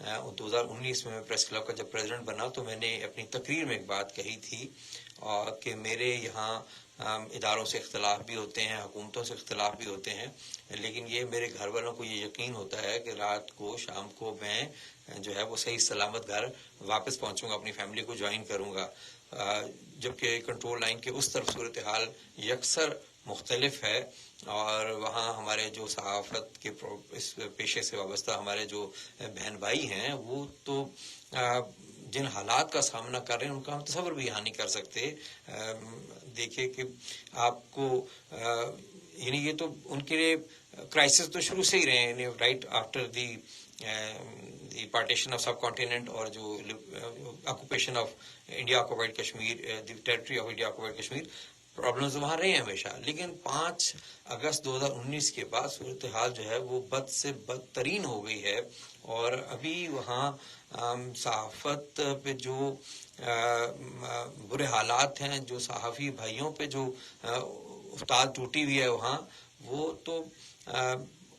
2019 میں press club کا جب پریزیڈنٹ بنا تو میں نے اپنی تقریر میں ایک بات کہی تھی کہ میرے یہاں اداروں سے اختلاف بھی ہوتے ہیں، حکومتوں سے اختلاف بھی ہوتے ہیں، لیکن یہ میرے گھر والوں کو یہ یقین ہوتا ہے کہ رات کو شام کو میں جو ہے وہ صحیح سلامت گھر واپس پہنچوں گا، اپنی فیملی کو جوائن کروں گا. جبکہ کنٹرول لائن کے اس طرف صورتحال یکسر مختلف ہے، اور وہاں ہمارے جو صحافت کے اس پیشے سے وابستہ ہمارے جو بہن بھائی ہیں وہ تو جن حالات کا سامنا کر رہے ہیں ان کا ہم تصور بھی یہاں نہیں کر سکتے. دیکھیے کہ آپ کو یعنی یہ تو ان کے لیے کرائسس تو شروع سے ہی رہے ہیں، right after the partition of sub continent اور جو occupation of India occupied Kashmir, the territory of India occupied Kashmir, problems وہاں رہے ہیں ہمیشہ. لیکن 5 اگست 2019 کے بعد صورتحال جو ہے وہ بد سے بدترین ہو گئی ہے، اور ابھی وہاں صحافت پہ جو برے حالات ہیں، جو صحافی بھائیوں پہ جو استاد ٹوٹی ہوئی ہے وہاں، وہ تو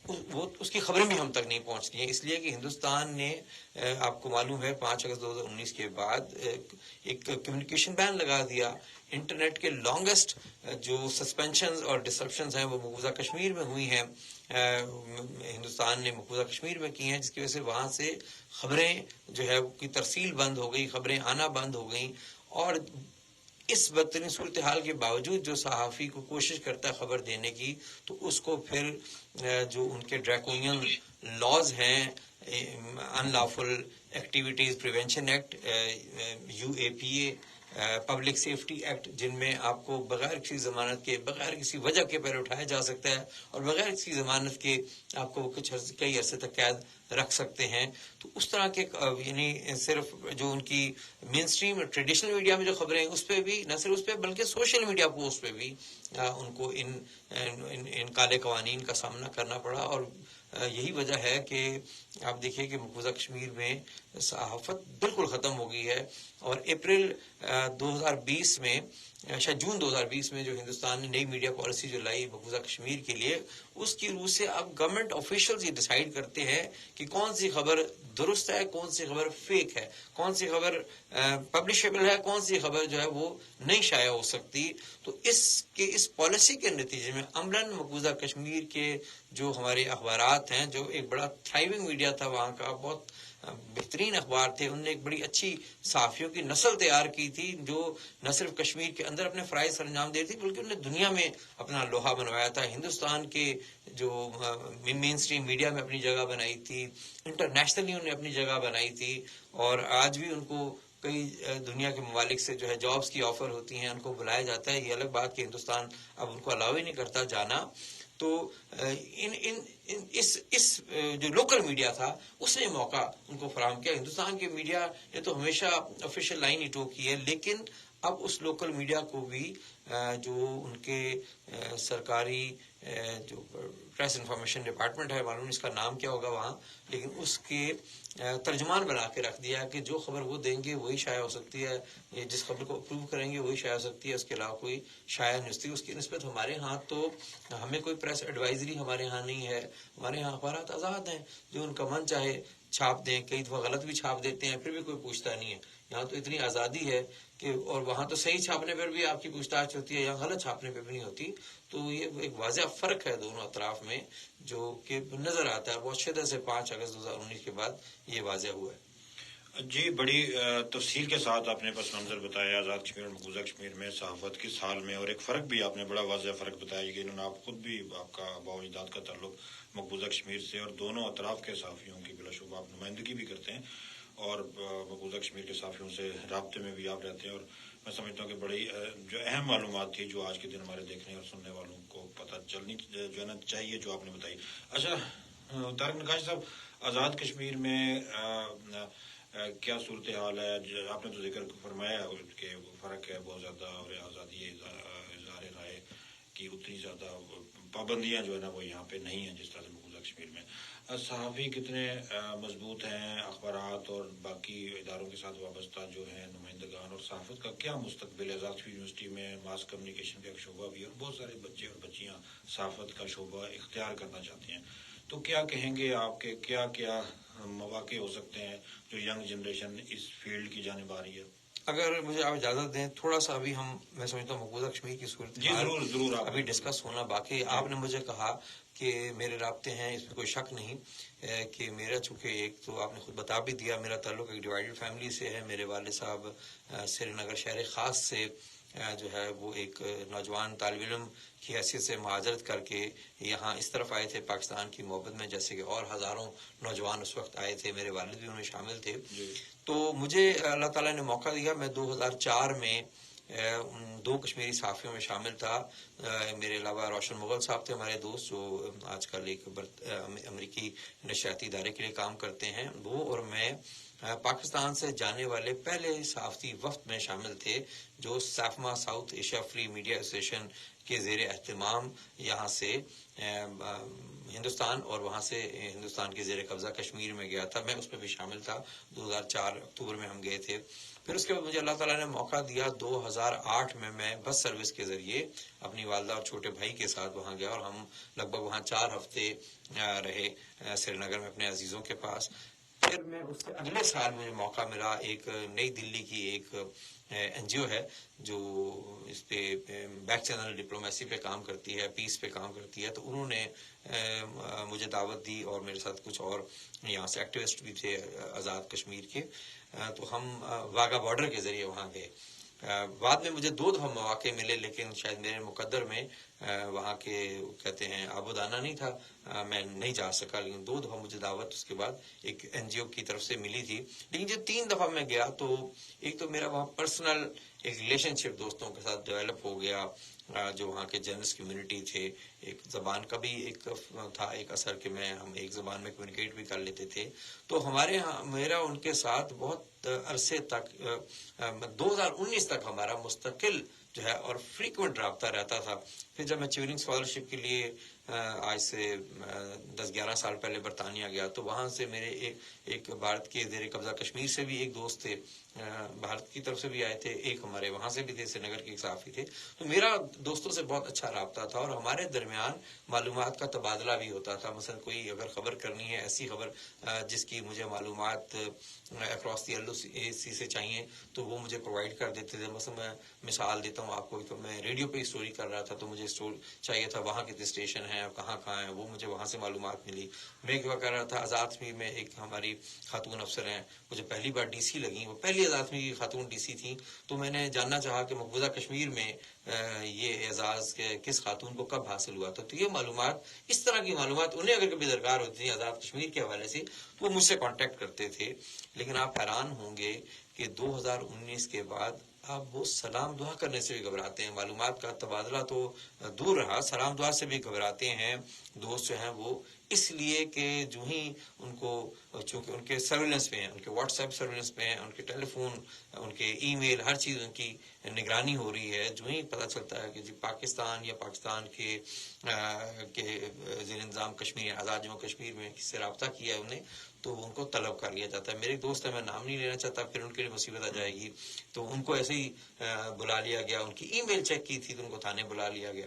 وہ اس کی خبریں بھی ہم تک نہیں پہنچتی ہیں، اس لیے کہ ہندوستان نے آپ کو معلوم ہے 5 اگست 2019 کے بعد ایک کمیونیکیشن بین لگا دیا. انٹرنیٹ کے لانگسٹ جو سسپینشنز اور ڈسرپشنز ہیں وہ مقبوضہ کشمیر میں ہوئی ہیں، ہندوستان نے مقبوضہ کشمیر میں کی ہیں، جس کی وجہ سے وہاں سے خبریں جو ہے کی ترسیل بند ہو گئی، خبریں آنا بند ہو گئیں. اور اس بدترین صورتحال کے باوجود جو صحافی کو کوشش کرتا ہے خبر دینے کی، تو اس کو پھر جو ان کے ڈریکونین لاز ہیں، unlawful activities prevention act, UAPA، public safety act, جن میں آپ کو بغیر کسی ضمانت کے، بغیر کسی وجہ کے پہلے اٹھایا جا سکتا ہے، اور بغیر کسی ضمانت کے آپ کو کئی عرصے تک قید رکھ سکتے ہیں. تو اس طرح کے یعنی صرف جو ان کی مین اسٹریم ٹریڈیشنل میڈیا میں جو خبریں ہیں اس پہ بھی، نہ صرف اس پہ بلکہ سوشل میڈیا پوسٹ پہ بھی ان کو ان کالے قوانین کا سامنا کرنا پڑا. اور یہی وجہ ہے کہ آپ دیکھیے کہ مقبوضہ کشمیر میں صحافت بالکل ختم ہو گئی ہے. اور اپریل 2020 میں، شاید جون 2020 میں جو ہندوستان نے نئی میڈیا پالیسی جو لائی مقبوضہ کشمیر کے لیے، اس کی روح سے اب گورنمنٹ آفیشلز یہ ڈیسائیڈ کرتے ہیں کہ کون سی خبر درست ہے، کون سی خبر فیک ہے، کون سی خبر پبلشیبل ہے، کون سی خبر جو ہے وہ نہیں شائع ہو سکتی. تو اس پالیسی کے نتیجے میں عملاً مقبوضہ کشمیر کے جو ہمارے اخبارات ہیں، جو ایک بڑا تھرائیونگ میڈیا تھا وہاں کا، بہت بہترین اخبار تھے، انہوں نے ایک بڑی اچھی صحافیوں کی نسل تیار کی تھی جو نہ صرف کشمیر کے اندر اپنے فرائض سر انجام دے تھی بلکہ انہوں نے دنیا میں اپنا لوہا بنوایا تھا. ہندوستان کے جو مین اسٹریم میڈیا میں اپنی جگہ بنائی تھی، انٹرنیشنلی انہوں نے اپنی جگہ بنائی تھی، اور آج بھی ان کو کئی دنیا کے ممالک سے جو ہے جابز کی آفر ہوتی ہیں، ان کو بلایا جاتا ہے. یہ الگ بات کہ ہندوستان اب ان کو الاؤ ہی نہیں کرتا جانا. تو اس جو لوکل میڈیا تھا اس نے موقع ان کو فراہم کیا. ہندوستان کے میڈیا نے تو ہمیشہ آفیشیل لائن ہی ٹو کی ہے، لیکن اب اس لوکل میڈیا کو بھی جو ان کے سرکاری جو پریس انفارمیشن ڈپارٹمنٹ ہے، معلوم اس کا نام کیا ہوگا وہاں، لیکن اس کے ترجمان بنا کے رکھ دیا کہ جو خبر وہ دیں گے وہی شائع ہو سکتی ہے، جس خبر کو اپروو کریں گے وہی شائع ہو سکتی ہے، اس کے علاوہ کوئی شائع نہیں ہوتی. اس کی نسبت ہمارے ہاں تو ہمیں کوئی پریس ایڈوائزری ہمارے ہاں نہیں ہے. ہمارے ہاں اخبارات آزاد ہیں، جو ان کا من چاہے چھاپ دیں، کئی دفعہ غلط بھی چھاپ دیتے ہیں پھر بھی کوئی پوچھتا نہیں ہے. یہاں تو اتنی آزادی ہے کہ، اور وہاں تو صحیح چھاپنے پر بھی آپ کی پوچھ تاچھ ہوتی ہے، یہاں غلط چھاپنے پہ بھی نہیں ہوتی. تو یہ ایک واضح فرق ہے دونوں اطراف میں جو کہ نظر آتا ہے بہت شدت سے 5 اگست 2019 کے بعد یہ واضح ہوا ہے. جی، بڑی تفصیل کے ساتھ آپ نے پس منظر بتایا آزاد کشمیر اور مقبوضہ کشمیر میں صحافت کس حال میں، اور ایک فرق بھی آپ نے بڑا واضح فرق بتایا کہ انہوں نے آپ خود بھی، آپ کا آباء و اجداد کا تعلق مقبوضہ کشمیر سے، اور دونوں اطراف کے صحافیوں کی بلا شبہ آپ نمائندگی بھی کرتے ہیں، اور مقبوضہ کشمیر کے صحافیوں سے رابطے میں بھی آپ رہتے ہیں. اور میں سمجھتا ہوں کہ بڑی جو اہم معلومات تھی جو آج کے دن ہمارے دیکھنے اور سننے والوں کو پتہ چلنی جو ہے نا چاہیے، جو آپ نے بتائی. اچھا طارق نقاش صاحب، آزاد کشمیر میں کیا صورتحال ہے؟ آپ نے تو ذکر فرمایا کہ فرق ہے بہت زیادہ، اور آزادی اظہار رائے کی اتنی زیادہ پابندیاں جو ہے نا وہ یہاں پہ نہیں ہیں جس طرح سے مقبوضہ کشمیر میں. صحافی کتنے مضبوط ہیں، اخبارات اور باقی اداروں کے ساتھ وابستہ جو ہیں نمائندگان، اور صحافت کا کیا مستقبل ہے؟ آزاد کشمیر یونیورسٹی میں ماس کمیونیکیشن کا ایک شعبہ بھی ہے، اور بہت سارے بچے اور بچیاں صحافت کا شعبہ اختیار کرنا چاہتے ہیں. تو کیا کہیں گے آپ کے کیا کیا مواقع ہو سکتے ہیں جو ینگ جنریشن اس فیلڈ کی جانب آ رہی ہے؟ اگر مجھے آپ اجازت دیں تھوڑا سا ابھی میں سمجھتا ہوں مقبوضہ کشمیر کی صورت جی ضرور آپ ابھی ڈسکس ہونا باقی. آپ نے مجھے کہا کہ میرے رابطے ہیں، اس میں کوئی شک نہیں کہ میرا چونکہ ایک تو آپ نے خود بتا بھی دیا میرا تعلق ایک ڈیوائیڈڈ فیملی سے ہے. میرے والد صاحب سری نگر شہر خاص سے جو ہے وہ ایک نوجوان طالب علم کی حیثیت سے مہاجرت کر کے یہاں اس طرف آئے تھے پاکستان کی محبت میں، جیسے کہ اور ہزاروں نوجوان اس وقت آئے تھے. میرے والد بھی ان میں شامل تھے. تو مجھے اللہ تعالیٰ نے موقع دیا. میں 2004 میں دو کشمیری صحافیوں میں شامل تھا. میرے علاوہ روشن مغل صاحب تھے ہمارے دوست، جو آج کل ایک امریکی نشریاتی ادارے کے لیے کام کرتے ہیں. وہ اور میں پاکستان سے جانے والے پہلے صحافتی وفد میں شامل تھے جو SAFMA South Asia Free Media Association کے زیر اہتمام یہاں سے ہندوستان اور وہاں سے ہندوستان کے زیر قبضہ کشمیر میں گیا تھا. میں اس میں بھی شامل تھا. 2004 اکتوبر میں ہم گئے تھے. پھر اس کے بعد مجھے اللہ تعالیٰ نے موقع دیا 2008 میں بس سروس کے ذریعے اپنی والدہ اور چھوٹے بھائی کے ساتھ وہاں گیا، اور ہم لگ بھگ وہاں 4 ہفتے رہے سری نگر میں اپنے عزیزوں کے پاس. پھر میں اس سے اگلے سال مجھے موقع ملا، ایک نئی دلی کی ایک این جی او ہے جو اس پہ بیک چینل ڈپلومیسی پہ کام کرتی ہے، پیس پہ کام کرتی ہے. تو انہوں نے مجھے دعوت دی اور میرے ساتھ کچھ اور یہاں سے ایکٹیوسٹ بھی تھے آزاد کشمیر کے. تو ہم واگا بارڈر کے ذریعے وہاں گئے. بعد میں مجھے 2 دفعہ مواقع ملے، لیکن شاید میرے مقدر میں وہاں کے کہتے ہیں آب و دانہ نہیں تھا، میں نہیں جا سکا. لیکن 2 دفعہ مجھے دعوت اس کے بعد ایک این جی او کی طرف سے ملی تھی. لیکن جب 3 دفعہ میں گیا تو ایک تو میرا وہاں پرسنل ایک ریلیشن شپ دوستوں کے ساتھ ڈیولپ ہو گیا، جو وہاں کے جرنلسٹ کمیونٹی تھے. ایک زبان کا بھی ایک تھا ایک اثر کہ ہم ایک زبان میں کمیونیکیٹ بھی کر لیتے تھے. تو میرا ان کے ساتھ بہت عرصے تک 2019 تک ہمارا مستقل جو ہے اور فریکوینٹ رابطہ رہتا تھا. پھر جب میں چیورنگ اسکالرشپ کے لیے آج سے 10-11 سال پہلے برطانیہ گیا تو وہاں سے میرے ایک بھارت کے زیر قبضہ کشمیر سے بھی ایک دوست تھے، بھارت کی طرف سے بھی آئے تھے، ایک ہمارے وہاں سے بھی تھے سری نگر کے ایک صحافی تھے. تو میرا دوستوں سے بہت اچھا رابطہ تھا اور ہمارے درمیان معلومات کا تبادلہ بھی ہوتا تھا. مثلا کوئی اگر خبر کرنی ہے، ایسی خبر جس کی مجھے معلومات اکراس دی LOC سے چاہیے تو وہ مجھے پرووائڈ کر دیتے تھے. مثلا میں مثال دیتا ہوں آپ کو، تو میں ریڈیو پہ اسٹوری کر رہا تھا تو مجھے چاہیے تھا وہاں کتنے اسٹیشن ہیں اور کہاں ہیں، وہ مجھے وہاں سے معلومات ملی. میں کیا کر رہا تھا آزاد میں ایک ہماری خاتون افسر ہیں، مجھے پہلی بار ڈی سی لگی، وہ پہلی آزاد کی خاتون ڈی سی تھیں. تو میں نے جاننا چاہا کہ مقبوضہ کشمیر میں یہ اعزاز کس خاتون کو کب حاصل ہوا تھا. تو یہ معلومات، اس طرح کی معلومات انہیں اگر کبھی درکار ہوتی تھی آزاد کشمیر کے حوالے سے تو وہ مجھ سے کانٹیکٹ کرتے تھے. لیکن آپ حیران ہوں گے کہ 2019 کے بعد آپ وہ سلام دعا کرنے سے بھی گھبراتے ہیں. معلومات کا تبادلہ تو دور رہا، سلام دعا سے بھی گھبراتے ہیں دوست جو ہیں وہ، اس لیے کہ جو ہی ان کو، چونکہ ان کے سرویلنس پہ ہیں، ان کے واٹس ایپ سرویلنس پہ ہیں، ان کے ٹیلی فون، ان کے ای میل، ہر چیز ان کی نگرانی ہو رہی ہے. جو ہی پتہ چلتا ہے کہ جی پاکستان یا پاکستان کے زیر انتظام کشمیر، آزاد جموں کشمیر میں کس سے رابطہ کیا ہے انہیں، تو ان کو طلب کر لیا جاتا ہے. میرے دوست ہیں، میں نام نہیں لینا چاہتا، پھر ان کے لیے مصیبت آ جائے گی. تو ان کو ایسے ہی بلا لیا گیا، ان کی ای میل چیک کی تھی تو ان کو تھانے بلا لیا گیا.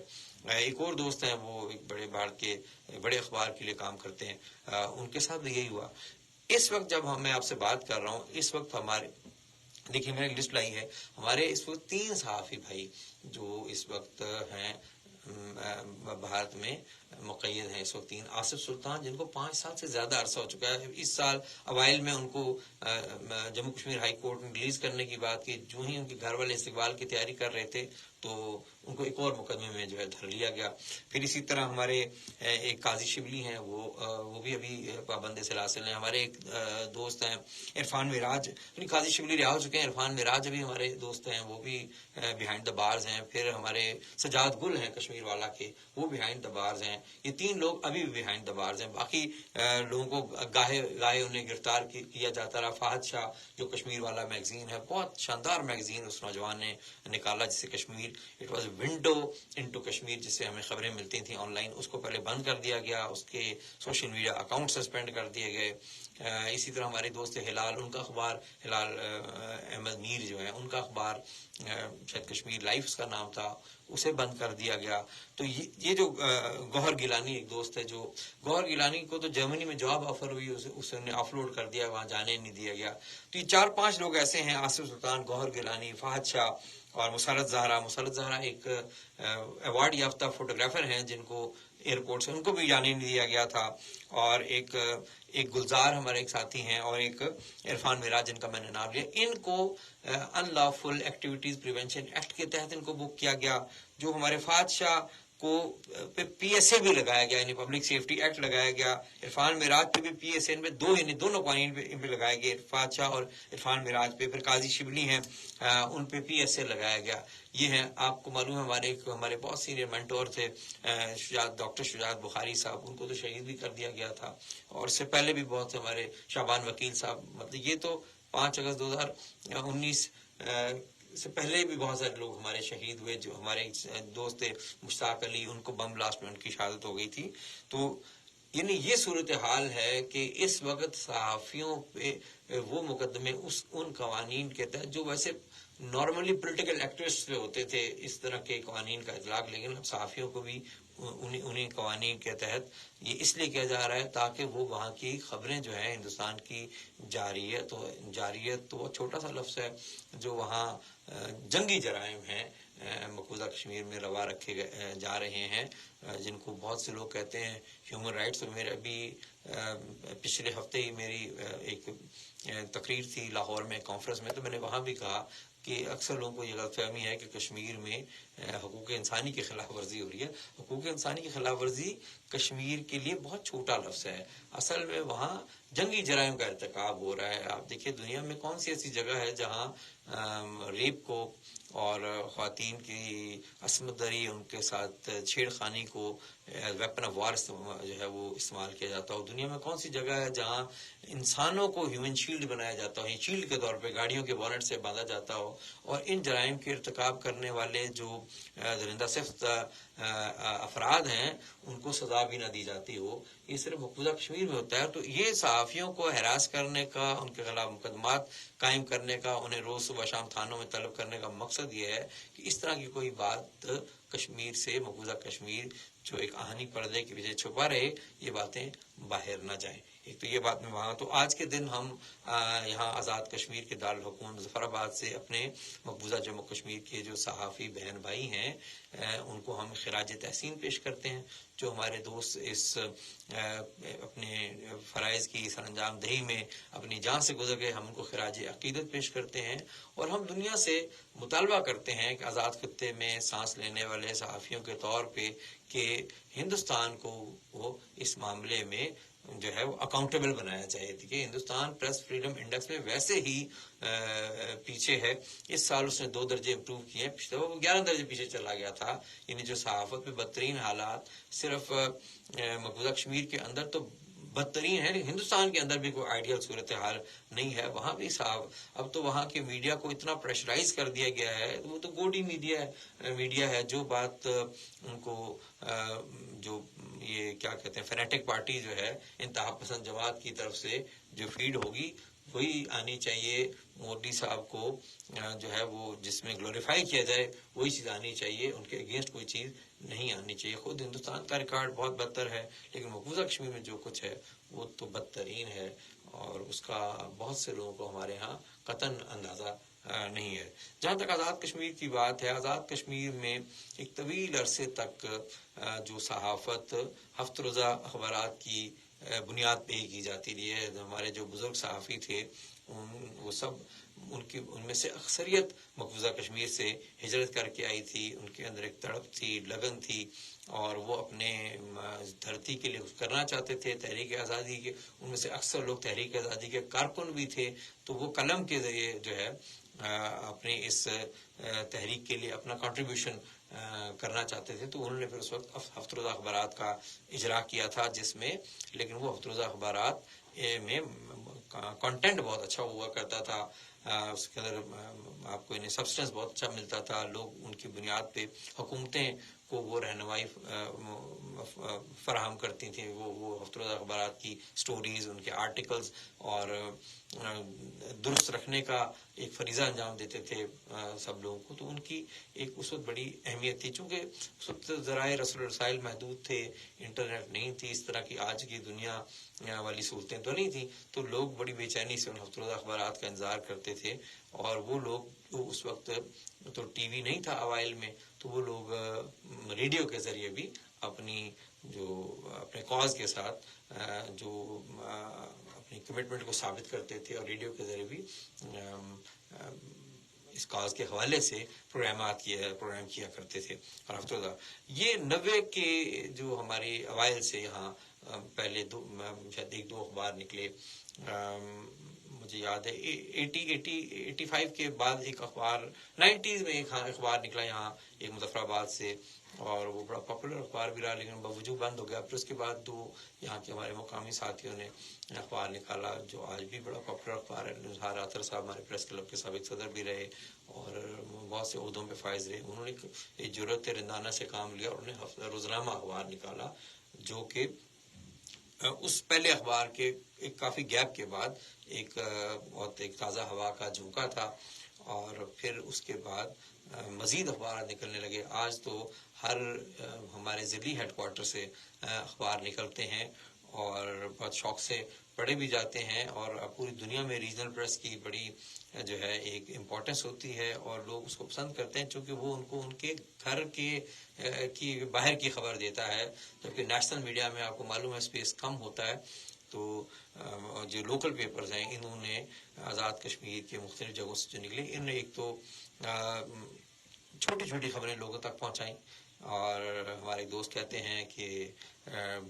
ایک اور دوست ہیں، وہ ایک بڑے بھارت کے بڑے اخبار کے لیے کام کرتے ہیں، ان کے ساتھ بھی یہی ہوا. اس وقت جب میں آپ سے بات کر رہا ہوں، اس وقت ہمارے دیکھیے میں نے ایک لسٹ لائی ہے، ہمارے اس وقت 3 صحافی بھائی جو اس وقت ہیں بھارت میں مقید ہیں اس وقت 3. آصف سلطان جن کو 5 سال سے زیادہ عرصہ ہو چکا ہے. اس سال اوائل میں ان کو جموں کشمیر ہائی کورٹ نے ریلیز کرنے کی بات کی، جو ہی ان کے گھر والے استقبال کی تیاری کر رہے تھے تو ان کو ایک اور مقدمے میں جو ہے دھر لیا گیا. پھر اسی طرح ہمارے ایک قاضی شبلی ہیں، وہ بھی ابھی پابند سلاسل ہیں. ہمارے ایک دوست ہیں عرفان معراج، قاضی شبلی رہا ہو چکے ہیں، عرفان معراج ابھی ہمارے دوست ہیں، وہ بھی بیہائنڈ دا بارز ہیں. پھر ہمارے سجاد گل ہیں کشمیر والا کے، وہ بیہائنڈ دا بارز ہیں. یہ 3 لوگ ابھی بھی بیہائنڈ دا بارز ہیں. باقی لوگوں کو گاہے انہیں گرفتار کیا جاتا رہا. فہد شاہ جو کشمیر والا میگزین ہے، بہت شاندار میگزین اس نوجوان نے نکالا جسے Kashmir, it was window into Kashmir, جس سے ہمیں خبریں ملتی تھیں آن لائن، اس کو پہلے بند کر دیا گیا، اس کے سوشل میڈیا اکاؤنٹ سسپینڈ کر دیے گئے. اسی طرح ہمارے دوست ہلال، ان کا اخبار ہلال احمد میر جو ہیں ان کا اخبار شاید کشمیر لائف اس کا نام تھا، اسے بند کر دیا گیا. تو یہ جو گوہر گیلانی ایک دوست ہے، جو گوہر گیلانی کو تو جرمنی میں جاب آفر ہوئی، اسے نے آف لوڈ کر دیا، وہاں جانے نہیں دیا گیا. تو یہ 4-5 لوگ ایسے ہیں، آصف سلطان، گوہر گیلانی، فہد شاہ اور مسرت زہرا. مسرت زہرا ایک ایوارڈ یافتہ فوٹوگرافر ہیں جن کو ایئرپورٹ سے ان کو بھی جانے نہیں دیا گیا تھا. اور ایک گلزار ہمارے ایک ساتھی ہیں، اور ایک عرفان معراج جن کا میں نے نام لیا. ان کو ان لافل ایکٹیویٹیز پریونشن ایکٹ کے تحت ان کو بک کیا گیا. جو ہمارے فہد شاہ کو پی ایس اے بھی لگایا گیا، یعنی پبلک سیفٹی ایکٹ لگایا گیا. عرفان معراج پہ بھی پی ایس اے میں دونوں قوانین پہ لگایا گیا، فہد شاہ اور عرفان معراج پہ. پھر قاضی شبلی ہیں، ان پہ پی ایس اے لگایا گیا. یہ ہیں، آپ کو معلوم ہے ہمارے بہت سینئر مینٹور تھے ڈاکٹر شجاعت بخاری صاحب، ان کو تو شہید بھی کر دیا گیا تھا. اور اس سے پہلے بھی بہت سے ہمارے شعبان وکیل صاحب، مطلب یہ تو 5 اگست 2019 سے پہلے بھی بہت سارے لوگ ہمارے شہید ہوئے. جو ہمارے دوست تھے مشتاق علی، ان کو بم بلاسٹ میں ان کی شہادت ہو گئی تھی. تو یعنی یہ صورتحال ہے کہ اس وقت صحافیوں پہ وہ مقدمے ان قوانین کے تحت جو ویسے نارملی پولیٹیکل ایکٹیوسٹ پہ ہوتے تھے، اس طرح کے قوانین کا اطلاق، لیکن اب صحافیوں کو بھی انہیں قوانین کے تحت یہ اس لیے کیا جا رہا ہے تاکہ وہ وہاں کی خبریں جو ہیں ہندوستان کی جارحیت تو وہ چھوٹا سا لفظ ہے، جو وہاں جنگی جرائم ہیں مقبوضہ کشمیر میں روا رکھے جا رہے ہیں، جن کو بہت سے لوگ کہتے ہیں ہیومن رائٹس. میرے ابھی پچھلے ہفتے ہی میری ایک تقریر تھی لاہور میں کانفرنس میں، تو میں نے وہاں بھی کہا کہ اکثر لوگوں کو یہ غلط فہمی ہے کہ کشمیر میں حقوق انسانی کی خلاف ورزی ہو رہی ہے. حقوق انسانی کی خلاف ورزی کشمیر کے لیے بہت چھوٹا لفظ ہے، اصل میں وہاں جنگی جرائم کا ارتکاب ہو رہا ہے. آپ دیکھیے دنیا میں کون سی ایسی جگہ ہے جہاں ریپ کو اور خواتین کی عصمت دری، ان کے ساتھ چھیڑ خانی کو ویپن آف وار جو ہے وہ استعمال کیا جاتا ہو. دنیا میں کون سی جگہ ہے جہاں انسانوں کو ہیومن شیلڈ بنایا جاتا ہو، شیلڈ کے طور پہ گاڑیوں کے بونٹ سے باندھا جاتا ہو، اور ان جرائم کے ارتکاب کرنے والے جو درندہ صفت افراد ہیں ان کو سزا بھی نہ دی جاتی ہو. یہ صرف مقبوضہ کشمیر میں ہوتا ہے. تو یہ صحافیوں کو ہراس کرنے کا، ان کے خلاف مقدمات قائم کرنے کا، انہیں روز صبح شام تھانوں میں طلب کرنے کا مقصد یہ ہے کہ اس طرح کی کوئی بات کشمیر سے، مقبوضہ کشمیر جو ایک آہنی پردے کے پیچھے چھپا رہے، یہ باتیں باہر نہ جائیں. ایک تو یہ بات میں وہاں. تو آج کے دن ہم یہاں آزاد کشمیر کے دارالحکومت مظفر آباد سے اپنے مقبوضہ جموں کشمیر کے جو صحافی بہن بھائی ہیں ان کو ہم خراج تحسین پیش کرتے ہیں. جو ہمارے دوست اس اپنے فرائض کی سر انجام دہی میں اپنی جان سے گزر گئے، ہم ان کو خراج عقیدت پیش کرتے ہیں. اور ہم دنیا سے مطالبہ کرتے ہیں کہ آزاد خطے میں سانس لینے والے صحافیوں کے طور پہ کہ ہندوستان کو وہ اس معاملے میں جو ہے وہ اکاؤنٹیبل بنایا جائے. دیکھیے ہندوستان پریس فریڈم انڈیکس میں ویسے ہی پیچھے ہے. اس سال اس نے 2 درجے امپروو کیے ہیں، پچھلے وہ 11 درجے پیچھے چلا گیا تھا. یعنی جو صحافت میں بدترین حالات صرف مقبوضہ کشمیر کے اندر تو بدترین ہے، لیکن ہندوستان کے اندر بھی کوئی آئیڈیل صورتحال نہیں ہے. وہاں بھی صاحب اب تو وہاں کے میڈیا کو اتنا پریشرائز کر دیا گیا ہے، وہ تو گوڈی میڈیا ہے. جو بات ان کو جو یہ کیا کہتے ہیں فینیٹک پارٹی جو ہے انتہا پسند جماعت کی طرف سے جو فیڈ ہوگی وہی آنی چاہیے. مودی صاحب کو جو ہے وہ جس میں گلوریفائی کیا جائے وہی چیز آنی چاہیے، ان کے اگینسٹ کوئی چیز نہیں آنی چاہیے. خود ہندوستان کا ریکارڈ بہت بدتر ہے، لیکن مقبوضہ کشمیر میں جو کچھ ہے وہ تو بدترین ہے، اور اس کا بہت سے لوگوں کو ہمارے ہاں قطعاً اندازہ نہیں ہے. جہاں تک آزاد کشمیر کی بات ہے، آزاد کشمیر میں ایک طویل عرصے تک جو صحافت ہفت روزہ اخبارات کی بنیاد پہ ہی کی جاتی رہی ہے. ہمارے جو بزرگ صحافی تھے وہ سب ان میں سے اکثریت مقبوضہ کشمیر سے ہجرت کر کے آئی تھی. ان کے اندر ایک تڑپ تھی، لگن تھی، اور وہ اپنے دھرتی کے لیے کچھ کرنا چاہتے تھے. تحریک آزادی کے ان میں سے اکثر لوگ تحریک آزادی کے کارکن بھی تھے، تو وہ قلم کے ذریعے جو ہے اپنے اس تحریک کے لیے اپنا کنٹریبیوشن کرنا چاہتے تھے. تو انہوں نے پھر اس وقت ہفت روزہ اخبارات کا اجرا کیا تھا، جس میں لیکن وہ ہفت روزہ اخبارات میں کنٹینٹ بہت اچھا ہوا کرتا تھا. اس کے اندر آپ کو سبسٹنس بہت اچھا ملتا تھا. لوگ ان کی بنیاد پہ حکومتیں کو وہ رہنمائی فراہم کرتی تھیں. وہ ہفتہ روزہ اخبارات کی سٹوریز, ان کے آرٹیکلز اور درست رکھنے کا ایک فریضہ انجام دیتے تھے سب لوگوں کو. تو ان کی ایک اس وقت بڑی اہمیت تھی. چونکہ اس وقت ذرائع رسل رسائل محدود تھے, انٹرنیٹ نہیں تھی, اس طرح کی آج کی دنیا والی صورتیں تو نہیں تھیں, تو لوگ بڑی بے چینی سے ان ہفتہ روزہ اخبارات کا انتظار کرتے تھے. اور وہ لوگ اس وقت تو ٹی وی نہیں تھا اوائل میں, تو وہ لوگ ریڈیو کے ذریعے بھی اپنے کاز کے ساتھ جو اپنی کمٹمنٹ کو ثابت کرتے تھے, اور ریڈیو کے ذریعے بھی اس کاز کے حوالے سے پروگرام کیا کرتے تھے. اور ہفتہ روزہ یہ 90 کے جو ہماری اوائل سے یہاں پہلے شاید 1-2 اخبار نکلے. مجھے یاد ہے 85 کے بعد ایک اخبار, 90s میں ایک اخبار نکلا یہاں ایک مظفر آباد سے, اور وہ بڑا پاپولر اخبار بھی رہا, لیکن باوجود بند ہو گیا. پھر اس کے بعد 2 یہاں کے ہمارے مقامی ساتھیوں نے اخبار نکالا جو آج بھی بڑا پاپولر اخبار ہے. نثار عاطر صاحب ہمارے پریس کلب کے سابق صدر بھی رہے اور بہت سے عہدوں پہ فائز رہے. انہوں نے ایک جرأت رندانہ سے کام لیا اور انہوں نے روزنامہ اخبار نکالا, جو کہ اس پہلے اخبار کے ایک کافی گیپ کے بعد ایک تازہ ہوا کا جھونکا تھا. اور پھر اس کے بعد مزید اخبارات نکلنے لگے. آج تو ہر ہمارے ضلعی ہیڈ کوارٹر سے اخبار نکلتے ہیں اور بہت شوق سے پڑھے بھی جاتے ہیں, اور پوری دنیا میں ریجنل پریس کی بڑی جو ہے ایک امپورٹنس ہوتی ہے, اور لوگ اس کو پسند کرتے ہیں چونکہ وہ ان کو ان کے گھر کی باہر کی خبر دیتا ہے. جبکہ نیشنل میڈیا میں آپ کو معلوم ہے اسپیس کم ہوتا ہے. تو جو لوکل پیپرز ہیں انہوں نے آزاد کشمیر کے مختلف جگہوں سے جو نکلے, انہوں نے ایک تو چھوٹی چھوٹی خبریں لوگوں تک پہنچائیں, اور ہمارے دوست کہتے ہیں کہ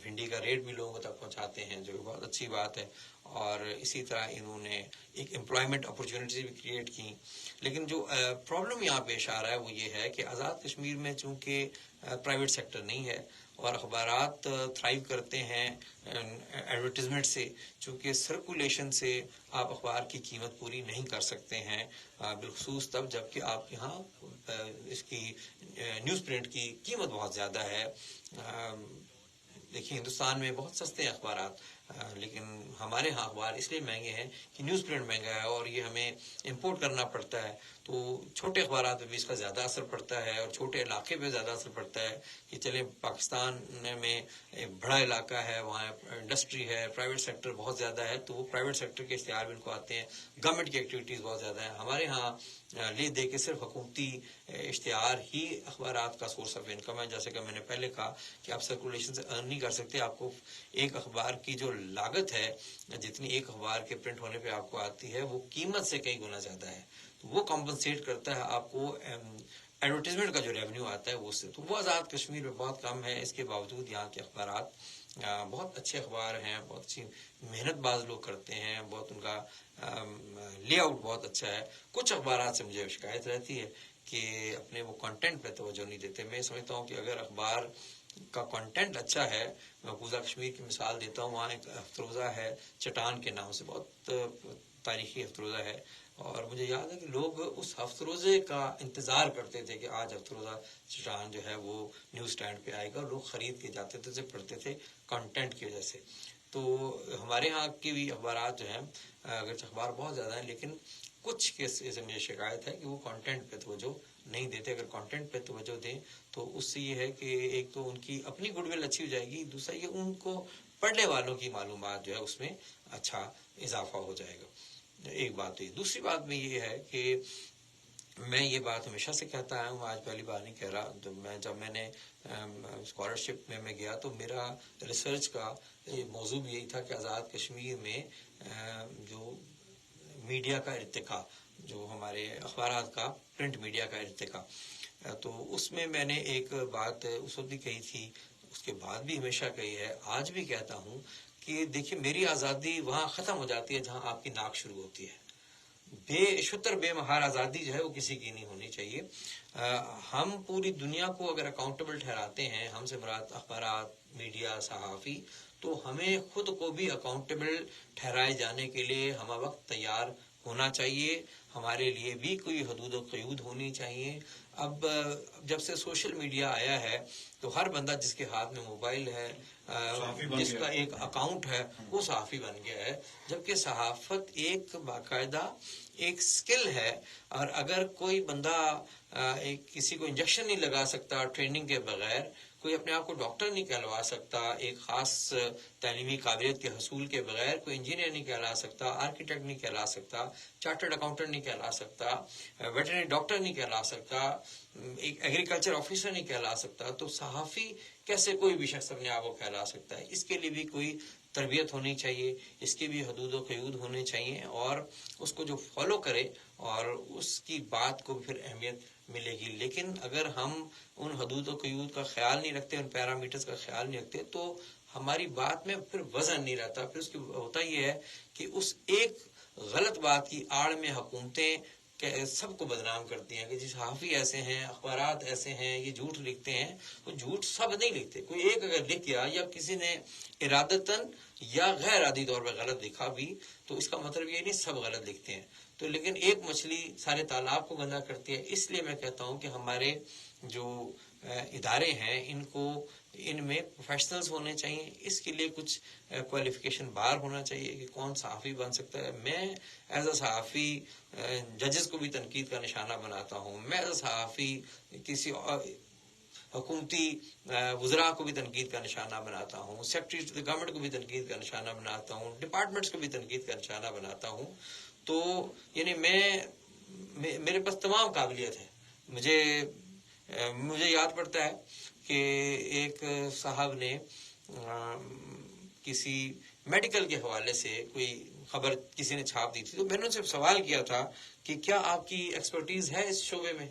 بھنڈی کا ریٹ بھی لوگوں تک پہنچاتے ہیں, جو بہت اچھی بات ہے. اور اسی طرح انہوں نے ایک امپلائمنٹ اپرچونیٹیز بھی کریٹ کی. لیکن جو پرابلم یہاں پیش آ رہا ہے وہ یہ ہے کہ آزاد کشمیر میں چونکہ پرائیویٹ سیکٹر نہیں ہے اور اخبارات تھرائیو کرتے ہیں ایڈورٹیزمنٹ سے, چونکہ سرکولیشن سے آپ اخبار کی قیمت پوری نہیں کر سکتے ہیں, بالخصوص تب جب کہ آپ کے ہاں اس کی نیوز پرنٹ کی قیمت بہت زیادہ ہے. دیکھیے ہندوستان میں بہت سستے ہیں اخبارات, لیکن ہمارے ہاں اخبار اس لیے مہنگے ہیں کہ نیوز پرنٹ مہنگا ہے اور یہ ہمیں امپورٹ کرنا پڑتا ہے. تو چھوٹے اخبارات پہ بھی اس کا زیادہ اثر پڑتا ہے, اور چھوٹے علاقے پہ زیادہ اثر پڑتا ہے کہ چلیں پاکستان میں ایک بڑا علاقہ ہے, وہاں انڈسٹری ہے, پرائیویٹ سیکٹر بہت زیادہ ہے, تو وہ پرائیویٹ سیکٹر کے اشتہار بھی ان کو آتے ہیں, گورنمنٹ کی ایکٹیویٹیز بہت زیادہ ہیں. ہمارے ہاں لے دے کے صرف حکومتی اشتہار ہی اخبارات کا سورس آف انکم ہے. جیسے کہ میں نے پہلے کہا کہ آپ سرکولیشن سے ارن نہیں کر سکتے, آپ کو ایک اخبار کی جو لاگت ہے جتنی ایک اخبار کے پرنٹ ہونے پہ آپ کو آتی ہے وہ قیمت سے کئی گنا زیادہ ہے. تو وہ کمپنسیٹ کرتا ہے آپ کو ایڈورٹیزمنٹ کا جو ریونیو آتا ہے وہ سے. تو وہ آزاد کشمیر میں بہت کم ہے. اس کے باوجود یہاں کے اخبارات بہت اچھے اخبار ہیں, بہت اچھی محنت باز لوگ کرتے ہیں, بہت ان کا لے آؤٹ بہت اچھا ہے. کچھ اخبارات سے مجھے شکایت رہتی ہے کہ اپنے وہ کنٹینٹ پہ توجہ نہیں دیتے. میں سمجھتا ہوں کہ اگر اخبار کا کنٹینٹ اچھا ہے, میں مقبوضہ کشمیر کی مثال دیتا ہوں, وہاں ایک ہفتروزہ ہے چٹان کے نام سے, بہت تاریخی ہفتروزہ ہے, اور مجھے یاد ہے کہ لوگ اس ہفتروزے کا انتظار کرتے تھے کہ آج ہفتروزہ چٹان جو ہے وہ نیوز اسٹینڈ پہ آئے گا, اور لوگ خرید کے جاتے تھے, پڑھتے تھے کنٹینٹ کی وجہ سے. تو ہمارے ہاں کی بھی اخبارات جو ہیں اگرچہ اخبار بہت زیادہ ہیں لیکن کچھ کے سے مجھے شکایت ہے کہ وہ کنٹینٹ پہ توجہ نہیں دیتے. اگر کنٹینٹ پہ توجہ دیں تو اس سے یہ ہے کہ ایک تو ان کی اپنی گڈ ول اچھی ہو جائے گی, دوسرا یہ ان کو پڑھنے والوں کی معلومات جو ہے اس میں اچھا اضافہ ہو جائے گا. ایک بات ہوئی. دوسری بات میں یہ ہے کہ میں یہ بات ہمیشہ سے کہتا آیا ہوں, آج پہلی بار نہیں کہہ رہا. جب میں نے اسکالرشپ میں گیا تو میرا ریسرچ کا موضوع بھی یہی تھا کہ آزاد کشمیر میں جو میڈیا کا ارتقاء, جو ہمارے اخبارات کا پرنٹ میڈیا کا ارتقاء, تو اس میں نے ایک بات اس وقت بھی کہی تھی, اس کے بعد بھی ہمیشہ کہی ہے, آج بھی کہتا ہوں کہ دیکھیے میری آزادی وہاں ختم ہو جاتی ہے جہاں آپ کی ناک شروع ہوتی ہے. بے مہار آزادی جو ہے وہ کسی کی نہیں ہونی چاہیے. ہم پوری دنیا کو اگر اکاؤنٹیبل ٹھہراتے ہیں, ہم سے مراد اخبارات, میڈیا, صحافی, تو ہمیں خود کو بھی اکاؤنٹیبل ٹھہرائے جانے کے لیے ہم وقت تیار ہونا چاہیے، ہمارے لیے بھی کوئی حدود و قیود ہونی چاہیے. اب جب سے سوشل میڈیا آیا ہے تو ہر بندہ جس کے ہاتھ میں موبائل ہے، جس کا ایک اکاؤنٹ ہے، وہ صحافی بن گیا ہے. جبکہ صحافت ایک باقاعدہ ایک سکل ہے، اور اگر کوئی بندہ کسی کو انجیکشن نہیں لگا سکتا ٹریننگ کے بغیر، کوئی اپنے آپ کو ڈاکٹر نہیں کہلوا سکتا ایک خاص تعلیمی قابلیت کے حصول کے بغیر، کوئی انجینئر نہیں کہلا سکتا، آرکیٹیکٹ نہیں کہلا سکتا، چارٹرڈ اکاؤنٹنٹ نہیں کہلا سکتا، ویٹرنری ڈاکٹر نہیں کہلا سکتا، ایک ایگریکلچر آفیسر نہیں کہلا سکتا، تو صحافی کیسے کوئی بھی شخص اپنے آپ کو کہلا سکتا ہے؟ اس کے لیے بھی کوئی تربیت ہونی چاہیے، اس کے بھی حدود و قیود ہونے چاہیے، اور اس کو جو فالو کرے اور اس کی بات کو پھر اہمیت ملے گی. لیکن اگر ہم ان حدود و قیود کا خیال نہیں رکھتے، ان پیرامیٹرز کا خیال نہیں رکھتے، تو ہماری بات میں پھر وزن نہیں رہتا. پھر اس کی ہوتا یہ ہے کہ اس ایک غلط بات کی آڑ میں حکومتیں سب کو بدنام کرتی ہیں کہ جی صحافی ایسے ہیں، اخبارات ایسے ہیں، یہ جھوٹ لکھتے ہیں. وہ جھوٹ سب نہیں لکھتے، کوئی ایک اگر لکھ گیا یا کسی نے ارادتاً یا غیر ارادی طور پہ غلط لکھا بھی، تو اس کا مطلب یہ نہیں سب غلط لکھتے ہیں. تو لیکن ایک مچھلی سارے تالاب کو گندا کرتی ہے. اس لیے میں کہتا ہوں کہ ہمارے جو ادارے ہیں ان میں پروفیشنلز ہونے چاہیے. اس کے لیے کچھ کوالیفیکیشن بار ہونا چاہیے کہ کون صحافی بن سکتا ہے. میں ایز اے صحافی ججز کو بھی تنقید کا نشانہ بناتا ہوں، میں ایز اے صحافی کسی حکومتی وزراء کو بھی تنقید کا نشانہ بناتا ہوں، سیکرٹری ٹو دی گورنمنٹ کو بھی تنقید کا نشانہ بناتا ہوں، ڈپارٹمنٹس کو بھی تنقید کا نشانہ بناتا ہوں. تو یعنی میرے پاس تمام قابلیت ہے. مجھے یاد پڑتا ہے کہ ایک صاحب نے کسی میڈیکل کے حوالے سے کوئی خبر کسی نے چھاپ دی تھی، تو میں نے ان سے سوال کیا تھا کہ کیا آپ کی ایکسپرٹیز ہے اس شعبے میں؟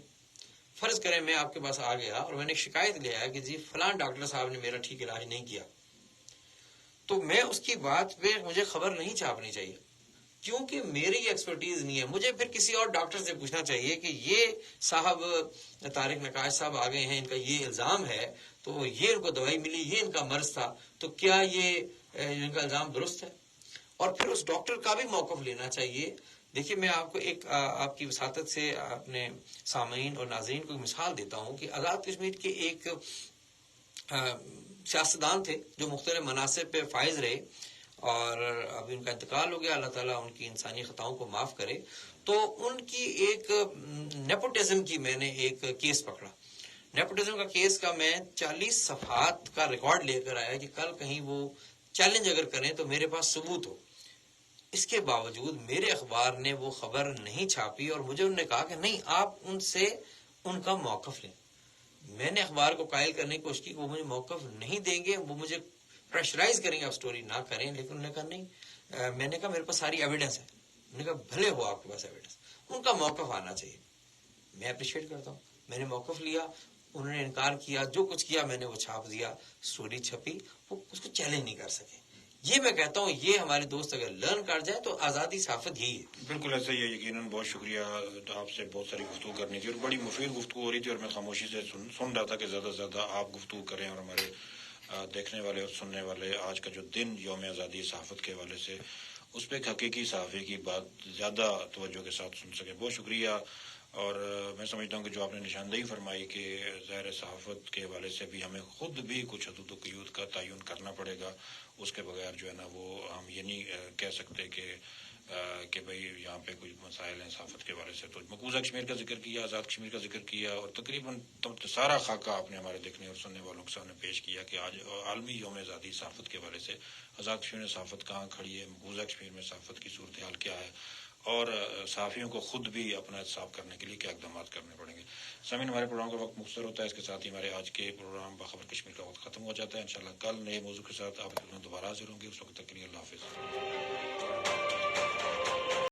فرض کریں میں آپ کے پاس آ گیا اور میں نے شکایت لے آیا کہ جی فلاں ڈاکٹر صاحب نے میرا ٹھیک علاج نہیں کیا، تو میں اس کی بات پہ مجھے خبر نہیں چھاپنی چاہیے، کیونکہ میری ایکسپرٹیز نہیں ہے. مجھے پھر کسی اور ڈاکٹر سے پوچھنا چاہیے کہ یہ صاحب طارق نقاش صاحب آ گئے ہیں، ان کا یہ الزام ہے، تو یہ ان کو دوائی ملی، یہ ان کا مرض تھا، تو کیا یہ ان کا الزام درست ہے؟ اور پھر اس ڈاکٹر کا بھی موقف لینا چاہیے. دیکھیے میں آپ کو ایک آپ کی وساطت سے اپنے سامعین اور ناظرین کو مثال دیتا ہوں کہ آزاد کشمیر کے ایک سیاستدان تھے جو مختلف مناصب پہ فائز رہے، اور اب ان کا انتقال ہو گیا، اللہ تعالیٰ ان کی انسانی خطاؤں کو معاف کرے. تو ان کی ایک نیپوٹزم کی میں نے ایک کیس پکڑا. نیپوٹزم کا کیس کا میں 40 صفحات کا ریکارڈ لے کر آیا کہ کل کہیں وہ چیلنج اگر کریں تو میرے پاس ثبوت ہو. اس کے باوجود میرے اخبار نے وہ خبر نہیں چھاپی، اور مجھے انہوں نے کہا کہ نہیں، آپ ان سے ان کا موقف لیں. میں نے اخبار کو قائل کرنے کی کوشش کی کہ وہ مجھے موقف نہیں دیں گے، وہ مجھے پریشرائز کریں گے آپ سٹوری نہ کریں. لیکن انہوں نے کہا نہیں. میں نے کہا میرے پاس ساری ایویڈنس ہے. انہوں نے کہا بھلے ہو آپ کے پاس ایویڈنس، ان کا موقف آنا چاہیے. میں اپریشیٹ کرتا ہوں. میں نے موقف لیا، انہوں نے انکار کیا، جو کچھ کیا میں نے وہ چھاپ دیا، سٹوری چھپی، وہ اس کو چیلنج نہیں کر سکے. یہ میں کہتا ہوں یہ ہمارے دوست اگر لرن کر جائے تو آزادی صحافت یہی ہے. بالکل ایسا ہی ہے. یقیناً بہت شکریہ آپ سے بہت ساری گفتگو کرنی تھی، اور بڑی مفید گفتگو ہو رہی تھی، اور میں خاموشی سے سن رہا تھا کہ زیادہ سے زیادہ آپ گفتگو کریں، اور ہمارے دیکھنے والے اور سننے والے آج کا جو دن یوم آزادی صحافت کے حوالے سے اس پہ ایک حقیقی صحافی کی بات زیادہ توجہ کے ساتھ سن سکے. بہت شکریہ. اور میں سمجھتا ہوں کہ جو آپ نے نشاندہی فرمائی کہ ظاہر صحافت کے حوالے سے بھی ہمیں خود بھی کچھ حدود و قیود کا تعین کرنا پڑے گا. اس کے بغیر جو ہے نا وہ ہم یہ نہیں کہہ سکتے کہ بھئی یہاں پہ کچھ مسائل ہیں صحافت کے حوالے سے. تو مقبوضہ کشمیر کا ذکر کیا، آزاد کشمیر کا ذکر کیا، اور تقریباً سارا خاکہ آپ نے ہمارے دیکھنے اور سننے والوں کے سامنے پیش کیا کہ آج عالمی یوم آزادی صحافت کے حوالے سے آزاد کشمیر میں صحافت کہاں کھڑی ہے، مقبوضہ کشمیر میں صحافت کی صورتحال کیا ہے، اور صحافیوں کو خود بھی اپنا احتساب کرنے کے لیے کیا اقدامات کرنے پڑیں گے. سامعین، ہمارے پروگرام کا وقت مختصر ہوتا ہے، اس کے ساتھ ہی ہمارے آج کے پروگرام باخبر کشمیر کا وقت ختم ہو جاتا ہے. انشاءاللہ کل نئے موضوع کے ساتھ آپ دوبارہ حاضر ہوں گے. اس وقت تک کے لیے اللہ حافظ.